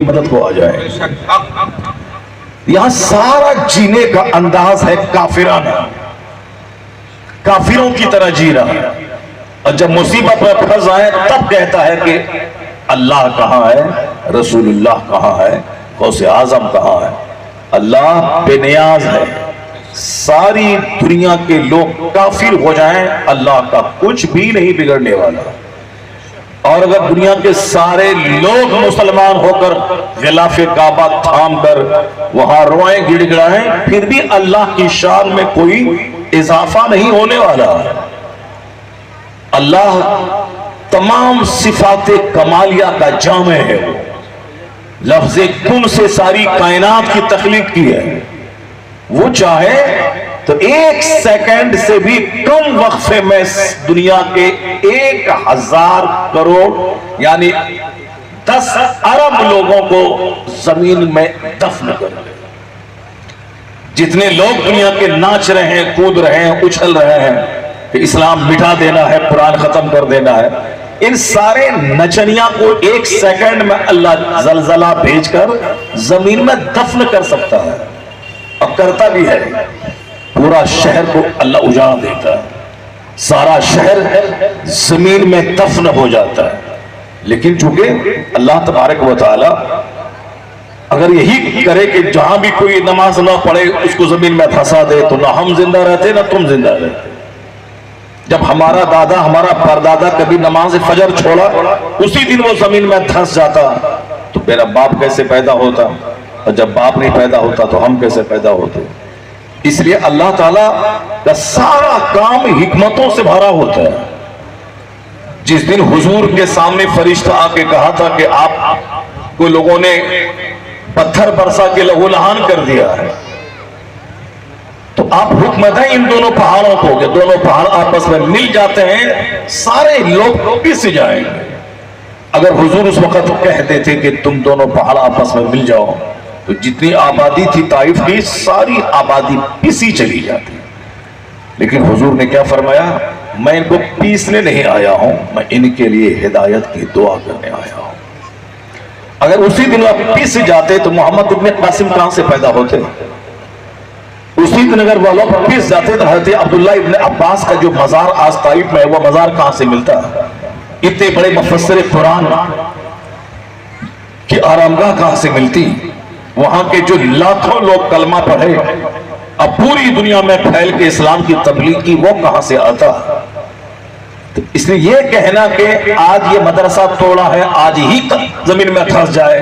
مدد کو آ جائے. یہاں سارا جینے کا انداز ہے کافرانہ، کافروں کی طرح جی رہا ہے، اور جب مصیبت میں پھنس آئے تب کہتا ہے کہ اللہ کہاں ہے، رسول اللہ کہاں ہے، غوث اعظم کہاں ہے. اللہ بے نیاز ہے. ساری دنیا کے لوگ کافر ہو جائیں اللہ کا کچھ بھی نہیں بگڑنے والا، اور اگر دنیا کے سارے لوگ مسلمان ہو کر غلاف کعبہ تھام کر وہاں روئیں گڑ گڑائیں پھر بھی اللہ کی شان میں کوئی اضافہ نہیں ہونے والا. اللہ تمام صفات کمالیہ کا جامع ہے. لفظ کن سے ساری کائنات کی تخلیق کی ہے. وہ چاہے تو 1 سیکنڈ سے بھی کم وقفے میں دنیا کے 1000 کروڑ یعنی 10 ارب لوگوں کو زمین میں دفن کر دے. جتنے لوگ دنیا کے ناچ رہے ہیں، کود رہے ہیں، اچھل رہے ہیں کہ اسلام مٹا دینا ہے، قرآن ختم کر دینا ہے، ان سارے نچنیاں کو 1 سیکنڈ میں اللہ زلزلہ بھیج کر زمین میں دفن کر سکتا ہے، اور کرتا بھی ہے. پورا شہر کو اللہ اجاڑ دیتا ہے، سارا شہر زمین میں دفن ہو جاتا ہے. لیکن چونکہ اللہ تبارک و تعالی اگر یہی کرے کہ جہاں بھی کوئی نماز نہ پڑھے اس کو زمین میں پھنسا دے تو نہ ہم زندہ رہتے نہ تم زندہ رہتے. جب ہمارا دادا ہمارا پردادا کبھی نماز فجر چھوڑا اسی دن وہ زمین میں دھنس جاتا تو میرا باپ کیسے پیدا ہوتا، اور جب باپ نہیں پیدا ہوتا تو ہم کیسے پیدا ہوتے. اس لیے اللہ تعالیٰ کا سارا کام حکمتوں سے بھرا ہوتا ہے. جس دن حضور کے سامنے فرشتہ آ کے کہا تھا کہ آپ کو لوگوں نے پتھر برسا کے لہو لہان کر دیا ہے، تو آپ حکم دیں ان دونوں پہاڑوں کو کہ دونوں پہاڑ آپس میں مل جاتے ہیں سارے لوگ پس جائیں گے. اگر حضور اس وقت کہتے تھے کہ تم دونوں پہاڑ آپس میں مل جاؤ تو جتنی آبادی تھی طائف کی ساری آبادی پسی چلی جاتی. لیکن حضور نے کیا فرمایا، میں ان کو پیسنے نہیں آیا ہوں، میں ان کے لیے ہدایت کی دعا کرنے آیا ہوں. اگر اسی دن آپ پیس جاتے تو محمد ابن قاسم کہاں سے پیدا ہوتے؟ اسی دن اگر وہ لوگ پیس جاتے تو حضرت عبداللہ ابن عباس کا جو مزار آج طائف میں ہے وہ مزار کہاں سے ملتا؟ اتنے بڑے مفسر قرآن کی آرامگاہ کہاں سے ملتی؟ وہاں کے جو لاکھوں لوگ کلمہ پڑھے اب پوری دنیا میں پھیل کے اسلام کی تبلیغ کی وہ کہاں سے آتا؟ تو اس لیے یہ کہنا کہ آج یہ مدرسہ توڑا ہے آج ہی زمین میں دھنس جائے